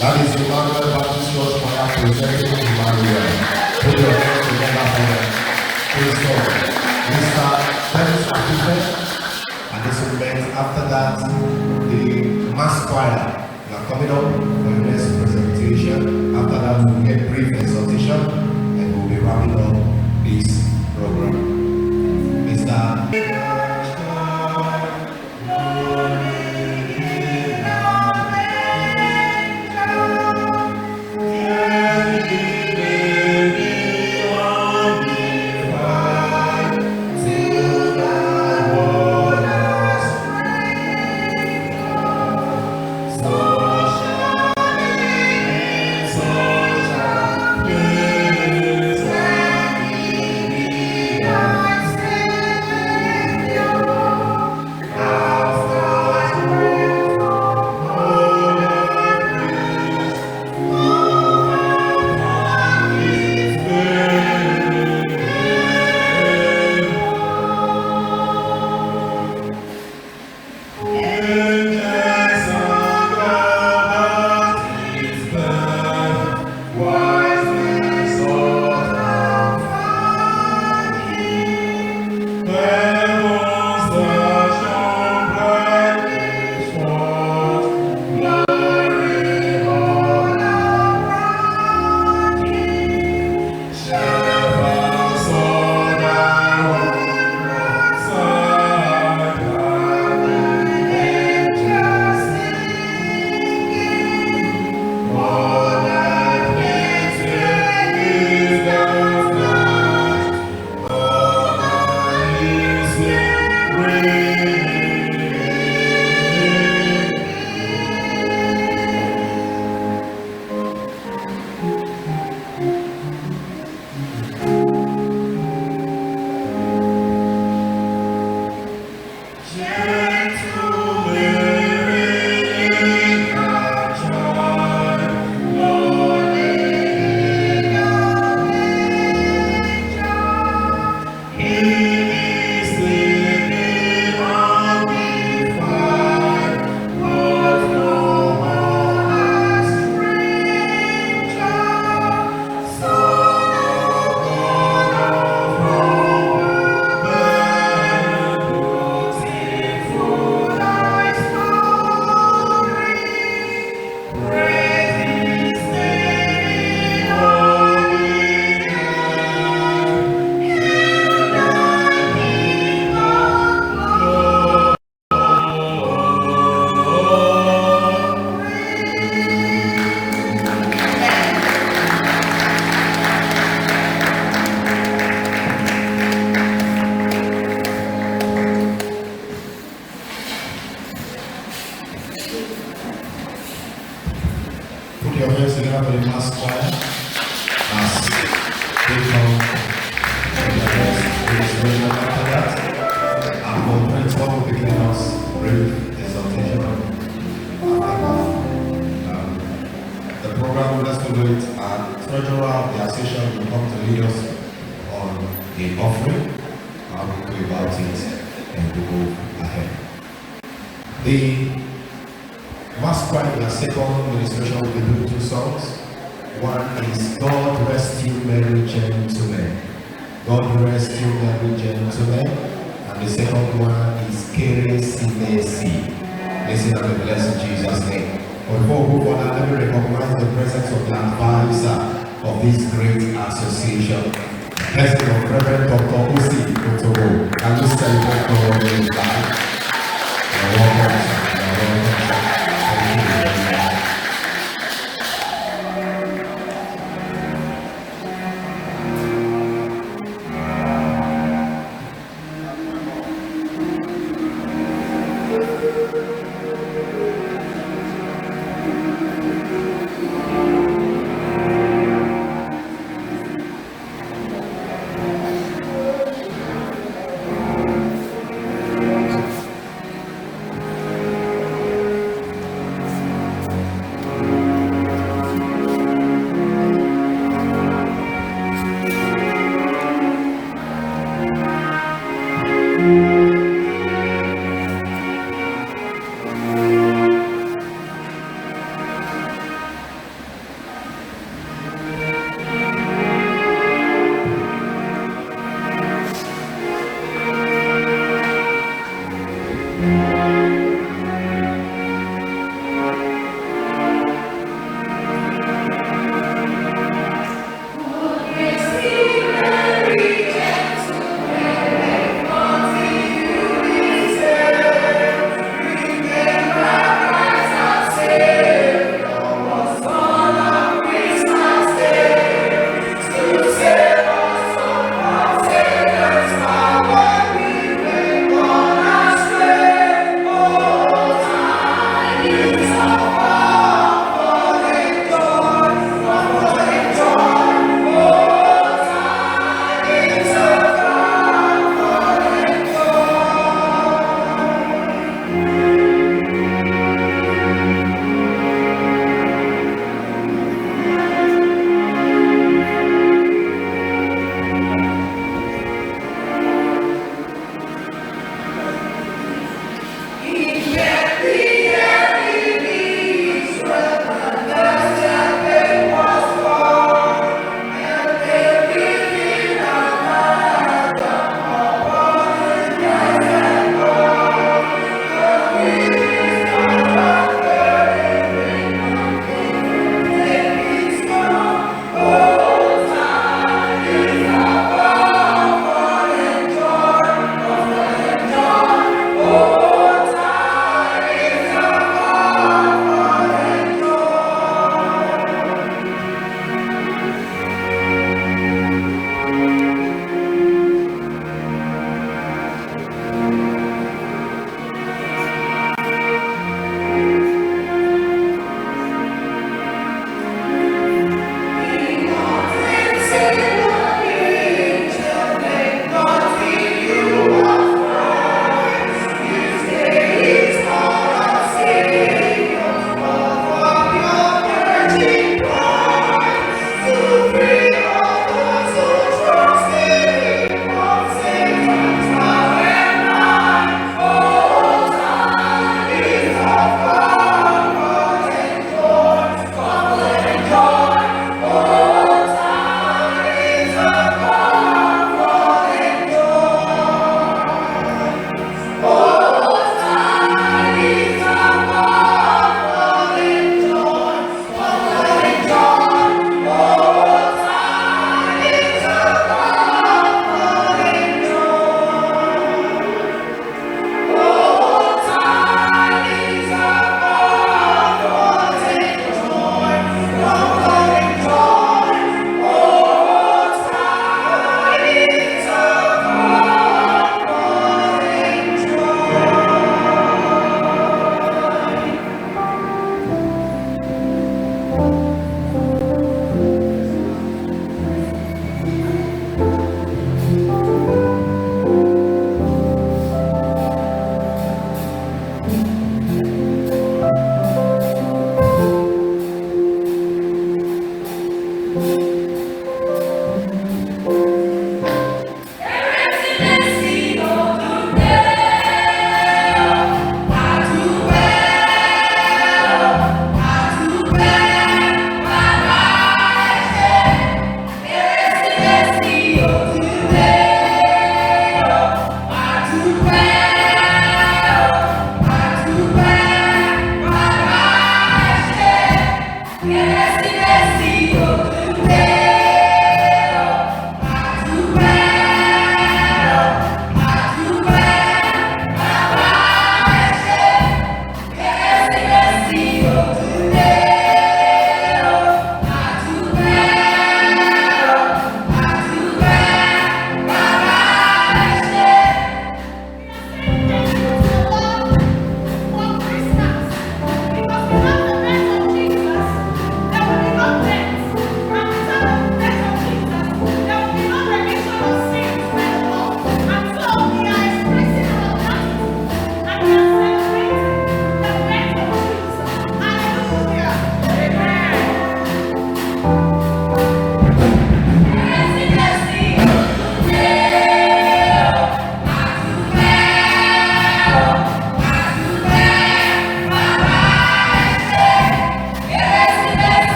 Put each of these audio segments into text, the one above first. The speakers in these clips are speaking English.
That is Emmanuel Baptist Church Choir presenting Emmanuel. Put your hands together for them. Praise God. Mr. Dennis Akite, and this will be after that the mass choir. You are coming up for your next presentation. After that, we'll get brief exhortation and we'll be wrapping up this program. Mr.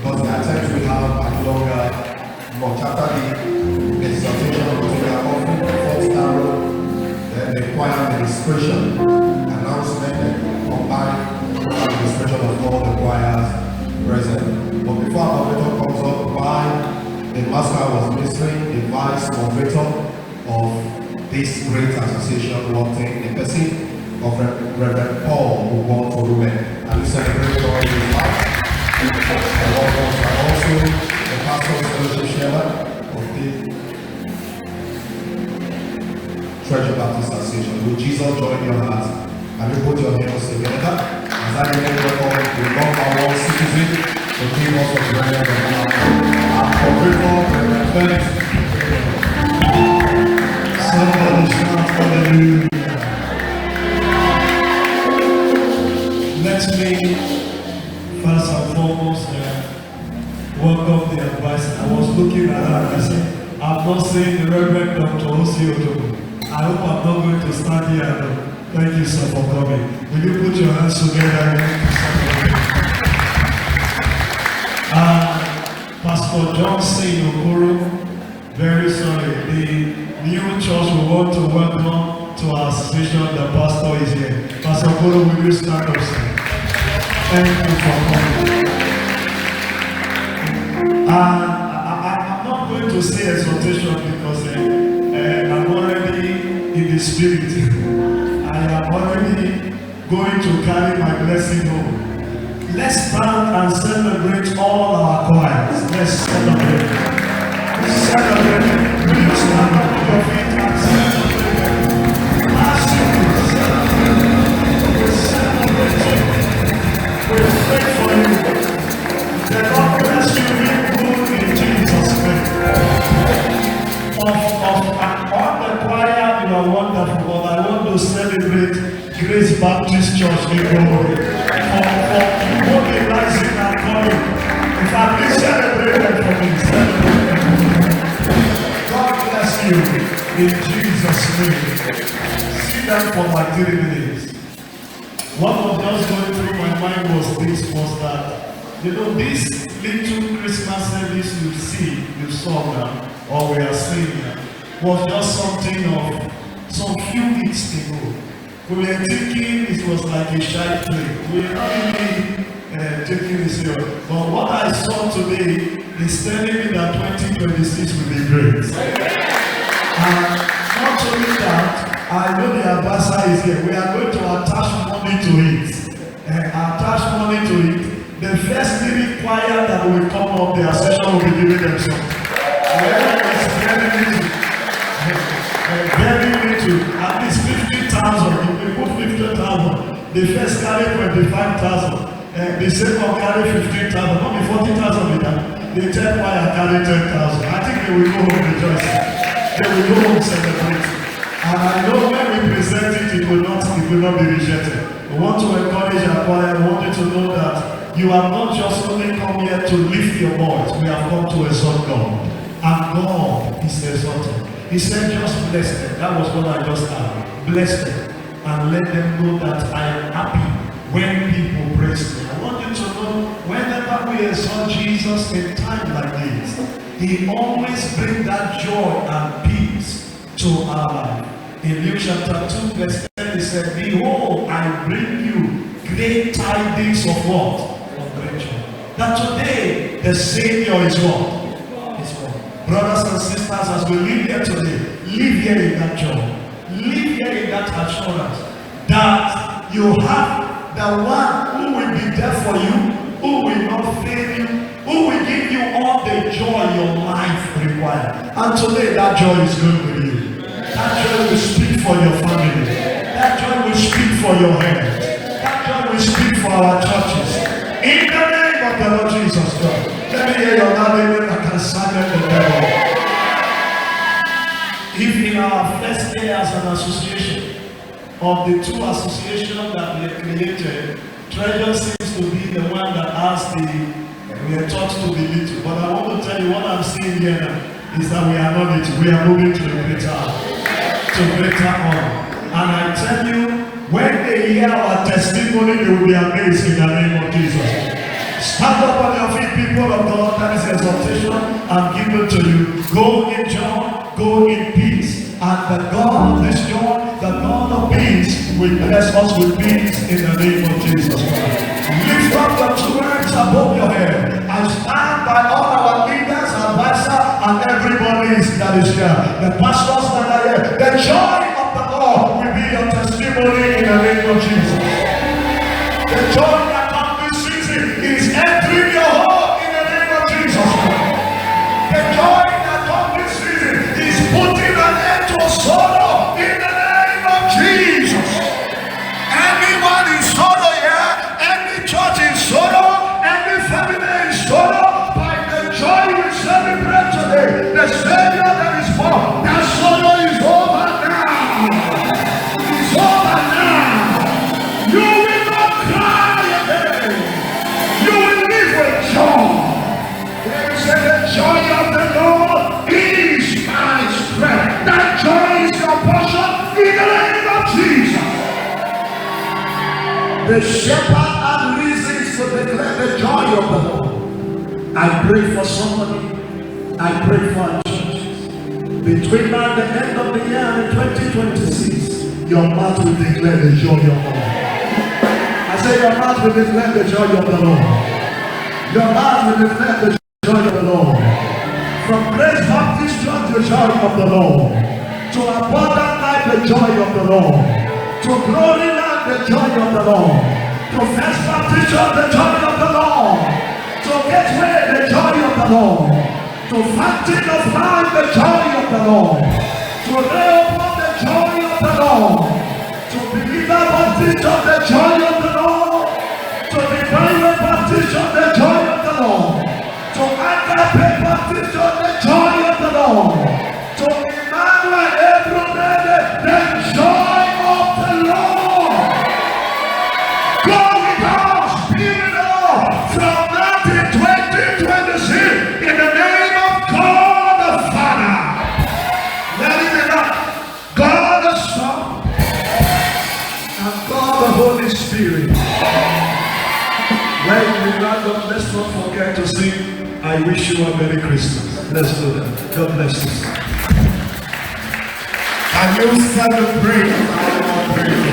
But at times we have a longer, but after the exaltation of the administration, announcement, and combined administration of all the choirs present. But before our moderator comes up, why the master was ministering, the vice moderator of this great association, working the person of Reverend Paul who born to women. And we celebrate all his life. Also the pastor's fellowship chairman of the Treasure Baptist Association. Will Jesus join your heart? And you put your hands together as I welcome the number one citizen to give us a grand and for Reverend somebody shout hallelujah. Let me first and foremost welcome the advisor. I was looking around and I said, I'm not saying the Reverend Dr. Osioto. I hope I'm not going to stand here alone. Thank you, sir, for coming. Will you put your hands together? Pastor Johnson Okoro, very sorry. The new church we want to welcome to our association. The pastor is here. Pastor Okoro, will you stand up, sir? Thank you for coming. I'm not going to say exhortation because I'm already in the spirit. I am already going to carry my blessing home. Let's stand and celebrate all our choirs. Let's celebrate. Celebrate. Will you stand up on your feet and celebrate? Massively celebrate. Celebrate. We pray for you. The Lord bless you real good in Jesus' name. On the choir, you are wonderful, but I want to celebrate Grace Baptist Church in Glory. For mobilizing and calling. In fact, we celebrate for me. God bless you in Jesus' name. See them for my 3 minutes. What was just going through my mind was that, this little Christmas service you saw now, or we are seeing now, was just something of some few weeks ago. We were thinking it was like a shy play. We were not really taking it serious. But what I saw today is telling me that 2026 will be great. And not only that, I know the ambassador is here. We are going to attach money to it. Attach money to it. The first lyric choir that will come up, the session will be giving them some. Very little. At least 50,000. If we put 50,000, the first carry 25,000. The second carry 15,000. Not be 40,000 with that. The third choir carry 10,000. I think they will go home rejoicing. They will go home celebrating. And I know when we present it, it will not be rejected. We want to encourage our choir. We want you to know that you have not just only come here to lift your voice. We have come to exalt God. And God is exalted. He said, just bless them. That was what I just had. Bless them. And let them know that I am happy when people praise me. I want you to know, whenever we exalt Jesus in time like this, He always brings that joy and peace to our life. In Luke chapter 2, verse 10, He said, behold, I bring you great tidings of what? Of great joy. That today, the Savior is what? Is what? Brothers and sisters, as we live here today, live here in that joy. Live here in that assurance that you have the one who will be there for you, who will not fail you, who will give you all the joy your life requires. And today, that joy is going with you. That joy will speak for your family. That joy will speak for your head. That joy will speak for our churches. In the name of the Lord Jesus Christ. Let me hear your loud that can silence the devil. If in our first day as an association, of the two associations that we have created, Treasure seems to be the one that has we are taught to be little. But I want to tell you what I'm seeing here now is that we are not little. We are moving to a greater honor. And I tell you, when they hear our testimony, they will be amazed in the name of Jesus. Stand up on your feet, people of God. That is exaltation I'm given to you. Go in joy, go in peace. And the God of this joy the God of peace will bless us with peace in the name of Jesus Christ. Lift up your two hands above your head. I stand by all our leaders, advisors, and everybody that is here. The pastors that are here. The joy of the Lord will be your testimony in the name of Jesus. The joy that comes this season is entering your home in the name of Jesus. The joy that comes this season is putting an end to sorrow in the name of Jesus. Anyone in sorrow here, any church in sorrow, any family in sorrow, by the joy we celebrate today, the Savior that is born, that sorrow is over now. It's over now. You will not cry again. You will live with joy. There is the joy of the Lord is my strength. That joy is your portion in the name of Jesus. The shepherd had reasons to declare the joy of the Lord. I pray for somebody. I pray for our churches. Between now and the end of the year and 2026, your mouth will declare the joy of the Lord. I say your mouth will declare the joy of the Lord. Your mouth will declare the joy of the Lord. From Grace Baptist Church, the joy of the Lord. To Abundant Life, the joy of the Lord. To Glory Land, the joy of the Lord. To First Baptist Church, the joy of the Lord. To Gateway, the joy of the Lord. To Fountain of Life, the joy of the Lord. To Rehoboth, the joy of the Lord. To Believer Baptist Church, the joy of the Lord. To Divine Baptist Church, the joy of the Lord. To Agape Baptist Church, the joy of the Lord. To Emmanuel Abraham, the joy of the Lord. Go with our spirit, Lord, from now to 2026 in the name of God the Father. Let it be done. God the Son and God the Holy Spirit. When we round up, let's not forget to sing I wish you a Merry Christmas. Let's do that. God bless you. Can you celebrate our prayer?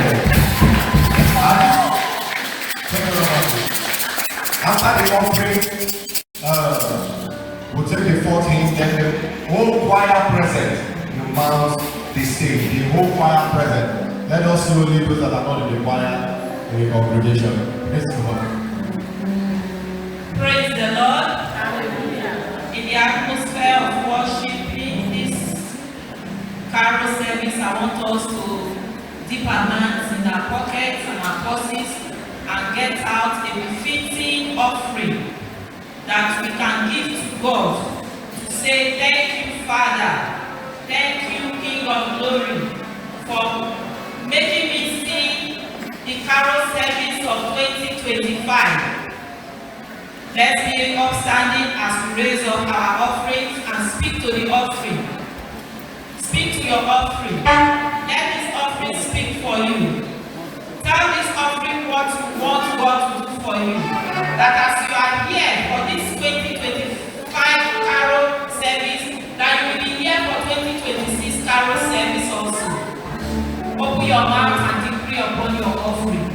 After the offering, we'll take the 14th, then the whole choir present. You mount the stage, the whole choir present. Let us slowly those that are not in the choir, in the congregation. Praise the Lord. Praise the Lord. Hallelujah. In the atmosphere of worshiping this carol service, I want us to dip our hands in our pockets and our purses and get out a befitting offering that we can give to God to say thank you, Father. Thank you, King of Glory, for making me sing the carol service of 2025. Let's be upstanding as we raise up our offerings and speak to the offering. Speak to your offering. Let this offering speak for you. Tell this offering what you want God to do for you. That as you are here for this 2025 carol service, that you will be here for 2026 carol service also. Open your mouth and decree upon your offering.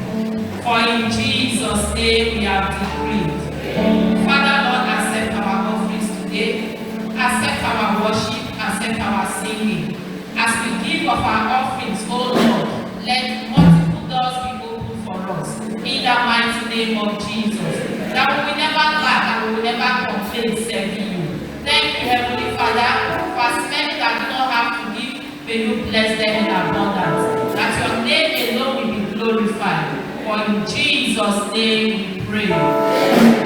For in Jesus' name we have decreed. Father, Lord, accept our offerings today. Accept our worship. Accept our singing. As we give of our offerings, oh Lord, let multiple doors be opened for us. In the mighty name of Jesus. That we will never lack and we will never complain serving you. Thank you, Heavenly Father, for as many that do not have to give, may you bless them in abundance. That your name alone will be glorified. For in Jesus' name we pray.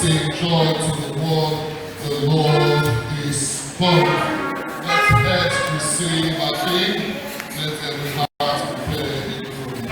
sing joy to the world, the Lord is come. Let earth receive our King, let every heart prepare in the room.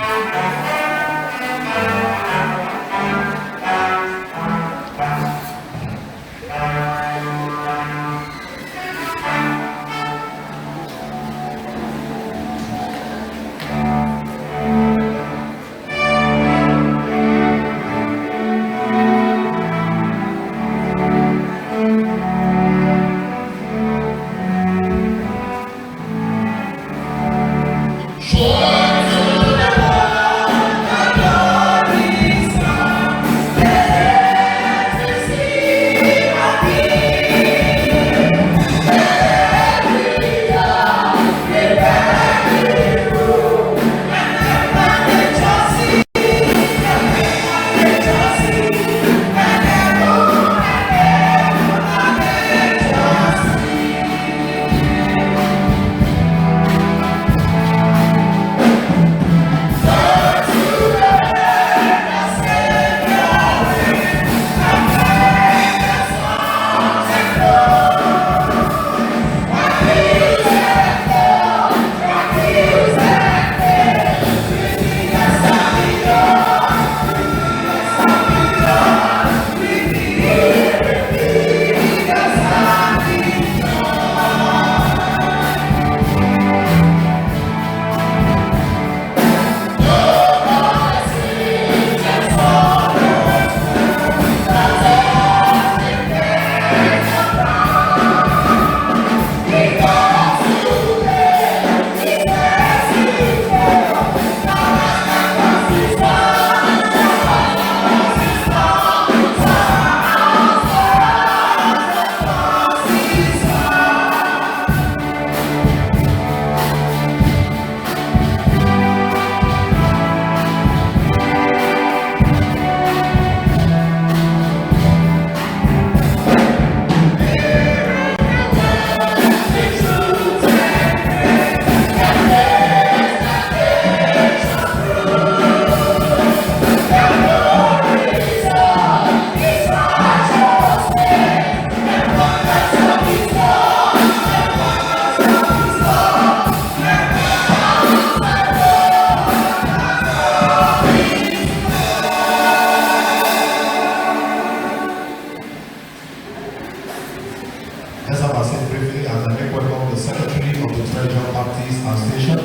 Let's have a seat briefly as I make welcome the Secretary of the Treasure Baptist Association,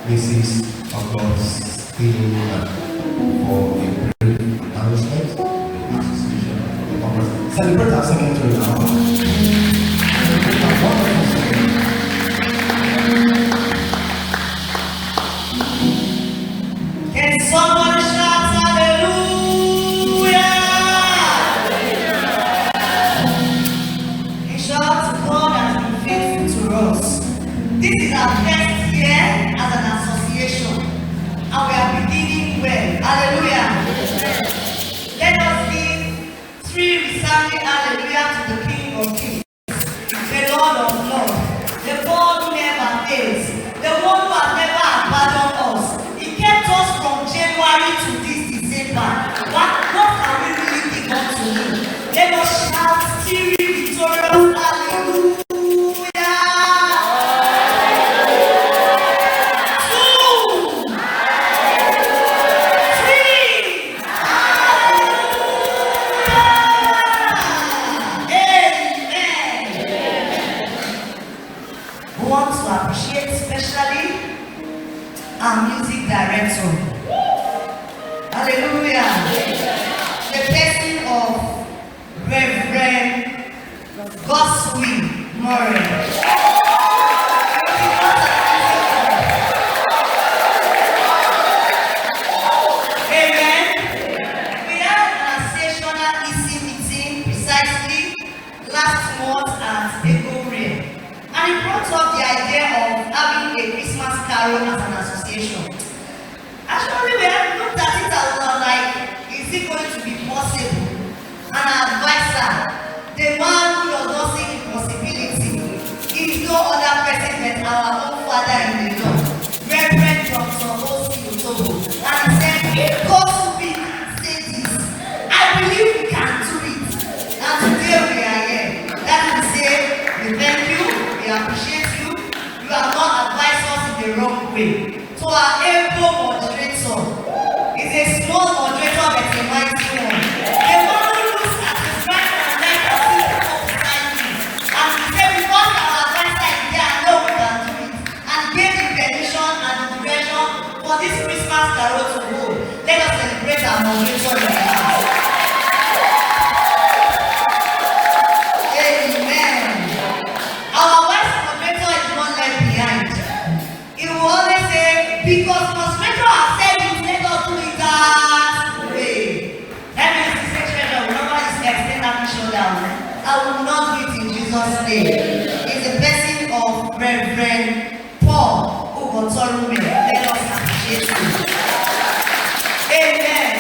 Mrs. Augustine, for a brief announcement. Association of the Congress. Celebrate our secretary now. Celebrate our wonderful secretary. Can someone shout hallelujah? In short, God has been faithful to us. This is our first year as an association, and we are beginning well. Hallelujah. Let us give 3 resounding hallelujah to the King of Kings, the Lord of Lords, the God who never fails, the one who has never abandoned us. He kept us from January to this December. What can we really give unto him? Let us shout still victorious hallelujah. 2, 3, hallelujah. Amen. We want to appreciate especially our music director. Hallelujah. The person of Reverend Goswin Murray. Amen. We had an associational EC meeting precisely last month at Egoria, and it brought up the idea of having a Christmas carol as an association. Actually, we have looked at it and was like, is it going to be possible? And our advisor, the man who does not see the possibility, is no other person than our own father in the Lord, Reverend Dr. O.C. Otobo. And he said, if God will be say this, I believe we can do it. showdown. I will not do it in Jesus' name. It's the blessing of Reverend Paul Ugotorume. Let us appreciate him. Amen.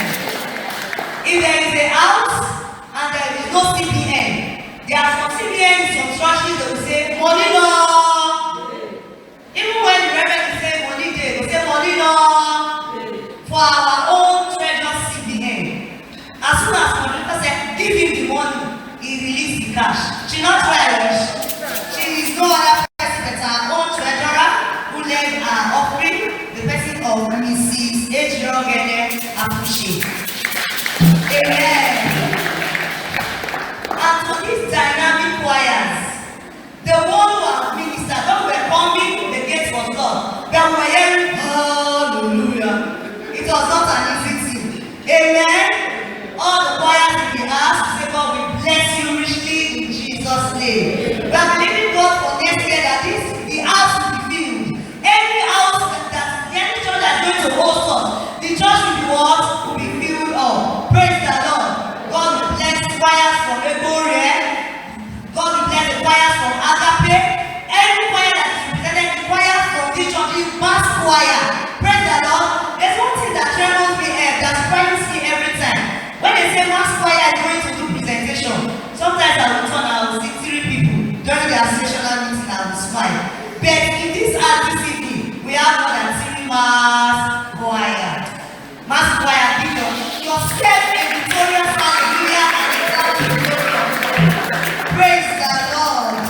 If there is a house and there is no CBN, there are some CBN in some churches that will say, money no. Even when the reverend is saying money day, they will say money no. For our own treasure CBN. As soon as Monica said, give him the money, he released the cash. She not Irish. She is no other person but our own treasurer who led our offering, the person of Mrs. Ejirogene Apushi. Amen. And for these dynamic choirs, the one who have ministered, when we were coming, the gate was locked. Then we were hearing, hallelujah. It was not an easy thing. Amen. All the choirs in the house say, God, we bless you richly in Jesus' name. We are believing God for next year that the house will be filled. Any house any church that is going to host us, the church will be what? Will be filled up. Praise the Lord. God will bless choirs from Ebore. God will bless the choirs from Agape. Any choir that is represented, the choirs from this church, the mass choir. Praise the Lord. There's one thing that trembles me, that surprises me every time. When they say mass choir is going to do presentation, sometimes I will turn, I will see 3 people during the associational meeting, I will smile. But in this RDCP, we have more than 3 mass choir. Mass choir, give yourself a victorious hallelujah and a praise the Lord.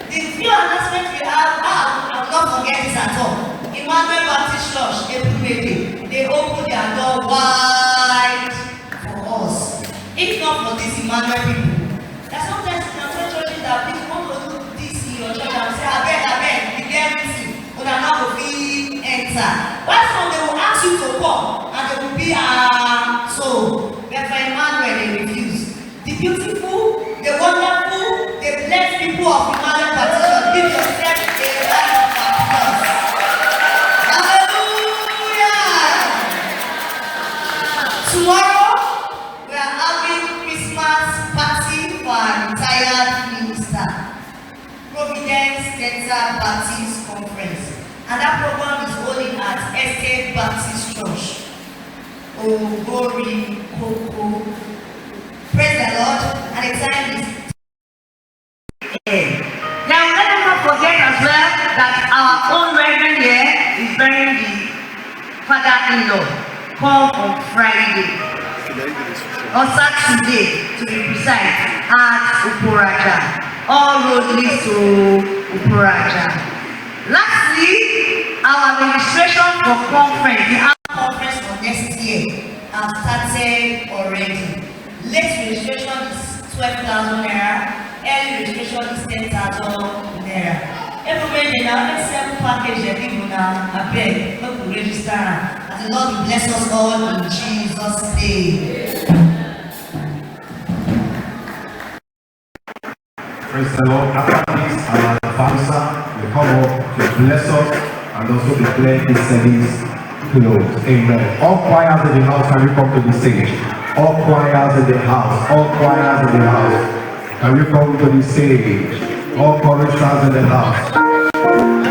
The few announcements we have, I will not forget this at all. Emmanuel Baptist Church, April May, they open their door wide for us. If not for these Emmanuel people, there are sometimes in our churches that people want to do this in your church and say, I beg, we get everything, but I'm not going to enter. Why some they will ask you to come and they will be so. But for Emmanuel, they refuse. The beautiful, the wonderful, the blessed people of Emmanuel Baptist Church, give yourself a round of applause. Tomorrow, we are having Christmas party for our retired minister. Providence Center Baptist Conference. And that program is holding at Estate Baptist Church. Ogori Koko. Praise the Lord. And the time is 10. Now, let us not forget as well that our own reverend here is burying the father-in-law. Come on Friday or Saturday to be precise at Uporaja. All road leads to Uporaja. Lastly, our registration for conference, the annual conference for next year, has started already. Late registration is 12,000 naira. Early registration is 10,000 naira. Everybody now, let's sell package every now. I beg, not to register. And the Lord will bless us all in Jesus' name. Praise the Lord. After this, our pastor will come up to bless us and also declare his service closed. Amen. All choirs in the house, can you come to the stage? All choirs in the house. All choirs in the house. Can you come to the stage? All choristers in the house.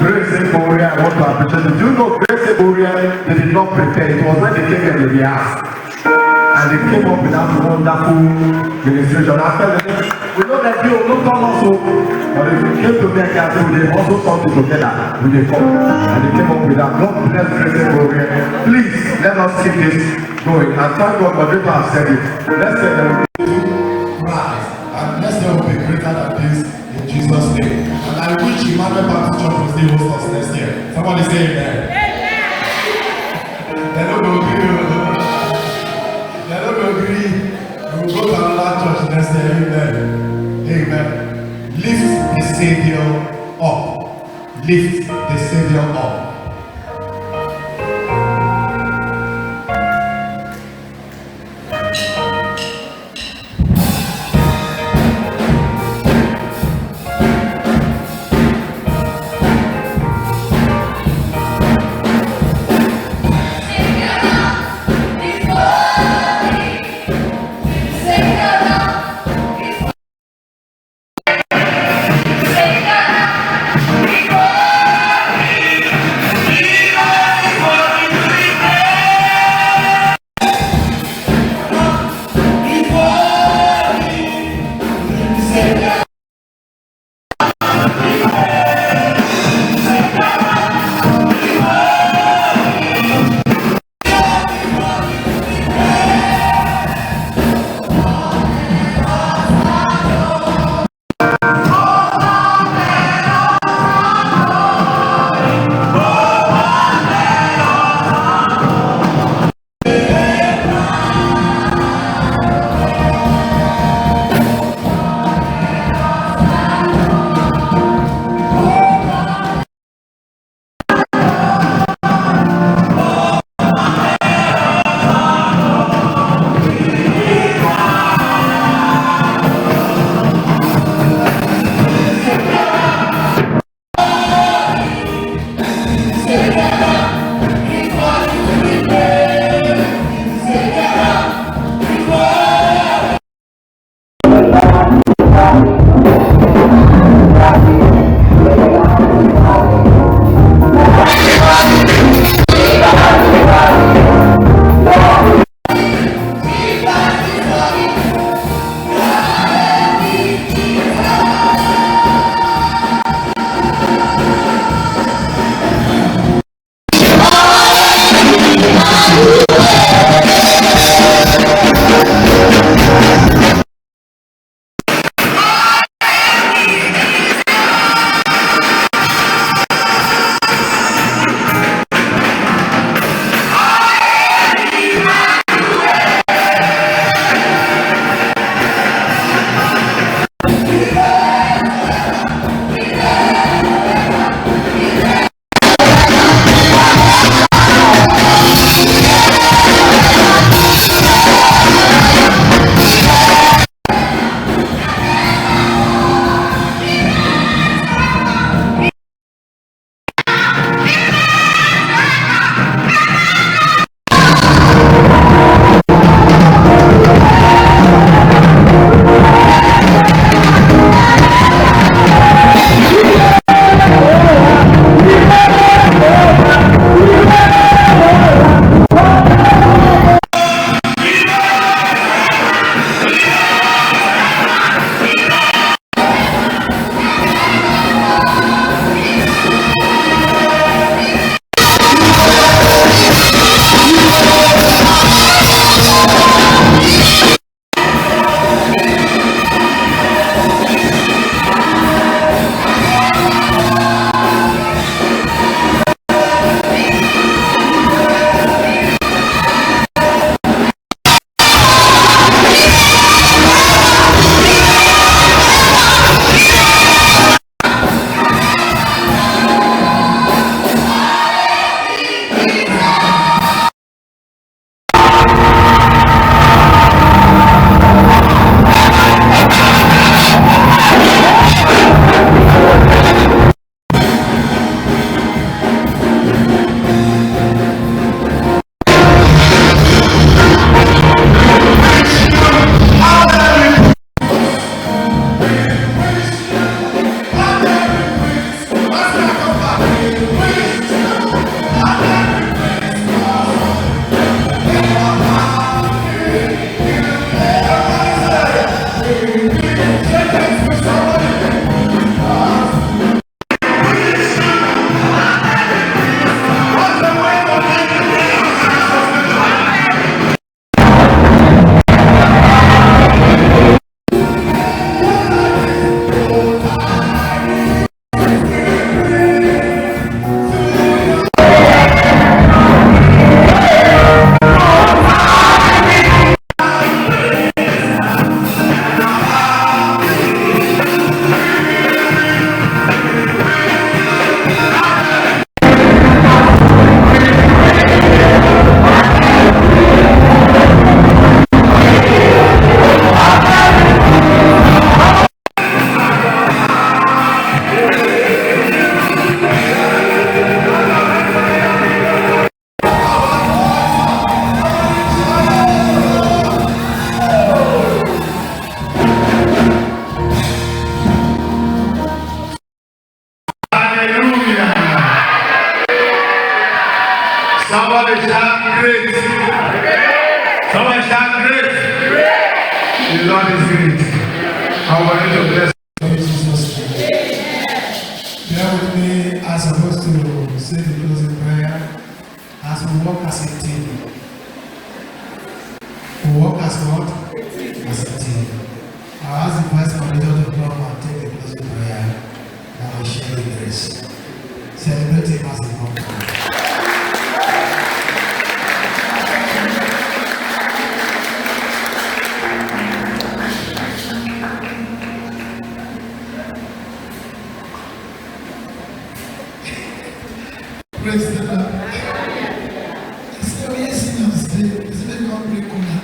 Grace Eboria, I want to appreciate it. Do you know Grace Eboria, they did not prepare. It was when they came here, they asked. And they came up with that wonderful ministration. After them, we know that you don't come also, but if you came to make us, they also something together with the folk. And they came up with that. God bless Grace Eboria. Please, let us keep this going. And thank God for people have said it. Let's say them. Christ, and next year will be greater than this in Jesus' name. And I wish Emmanuel Baptist Church will still host us next year. Somebody say amen. They don't agree. They don't agree. We will go to another church next year. Amen. Amen. Lift the Savior up. Lift the Savior up. Before me, Savior, The Lord is great. I want you to bless Jesus. Bear with me as I'm supposed to say the closing prayer as we walk as a team. We walk as what? As a team. I'll ask the vice manager to come and take the closing prayer and we'll share the grace. Celebrate him as a couple. Praise the Lord. So yes, it's very complicated.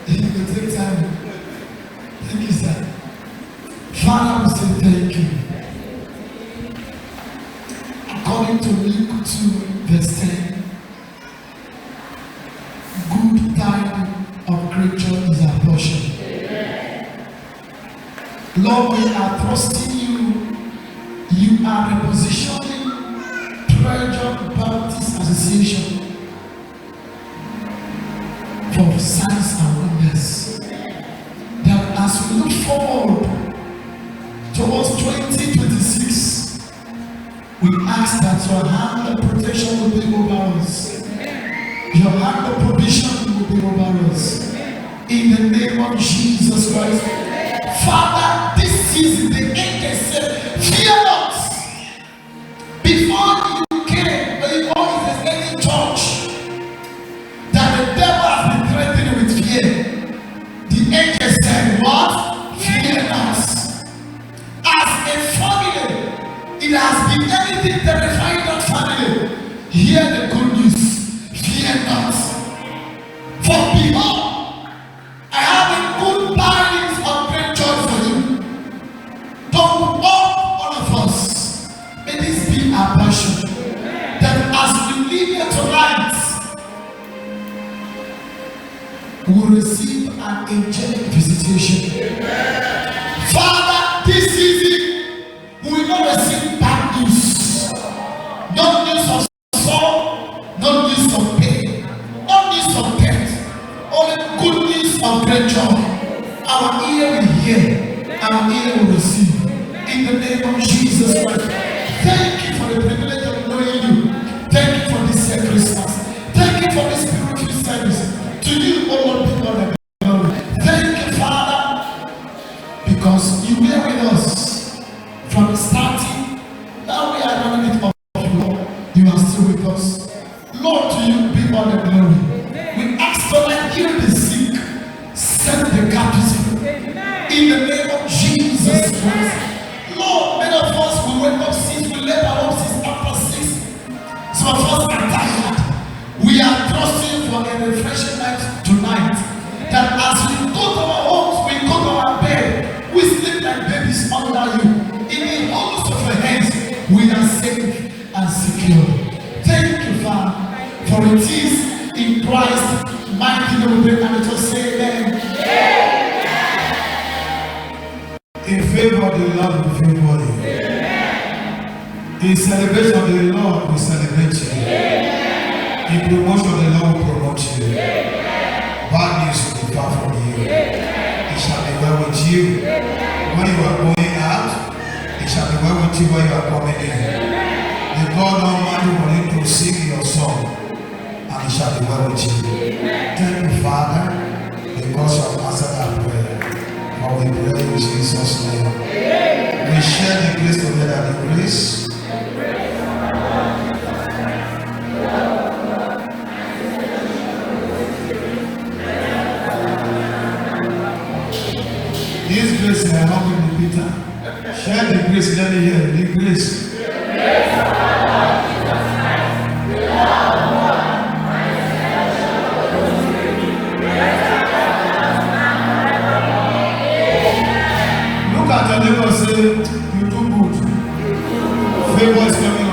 It will take time. Thank you, sir. Father, we say thank you. According to Luke 2, verse 10, good time of creature is our portion. Lord, we are trusting you. You are repositioning Treasure Baptist Association for signs and wonders. That as we look forward towards 2026, we ask that your hand of protection will be over us. Your hand of provision will be over us. In the name of Jesus Christ. Father, this season the angel said, fear not. Before you came, before it is any church that the devil has been threatening with fear, the angel said, what? Fear not. As a family, it has been anything terrifying that family. Hear the good news. Fear not. For behold, I have a good tidings of great joy for you. Don't all of us. May this be our passion. That as we live here tonight, we will receive an angelic visitation. Father, this season, we will not receive bad news. No news of sorrow, no news of pain, no news of death, only good news of great joy. Our ear will hear, our ear will receive. In the name of Jesus Christ. Thank you for the privilege of knowing you. Thank you for this Christmas. Thank you for this beautiful service. To you, O Lord, be all the glory. Thank you, Father, because you were with us from starting. Now we are running it off, Lord. You are still with us. Lord, to you be all the glory. We ask for that heal the sick, set the captives free. In the name of Jesus Christ. Lord, many of us will wake up 6, we left our offices after 6. Some of us are tired. We are trusting for a refreshing night tonight. That as we go to our homes, we go to our bed, we sleep like babies under you. In the hollows of your hands, we are safe and secure. Thank you, Father, for it is in Christ mighty name we pray, and let us say amen. in favor of the Lord we favor you. In celebration of the Lord we celebrate you. In promotion of the Lord we promote you. Bad news will be far from you. It shall be well with you when you are going out. It shall be well with you when you are coming in. The God Almighty will need to sing your song, and it shall be well with you. Thank you, Father, because you have answered our prayer. For we pray in Jesus' name. We share the grace together, the grace. This grace may help you be Peter. Share the grace, let me hear the grace. Look at your neighbor and say, you do good. Favor is coming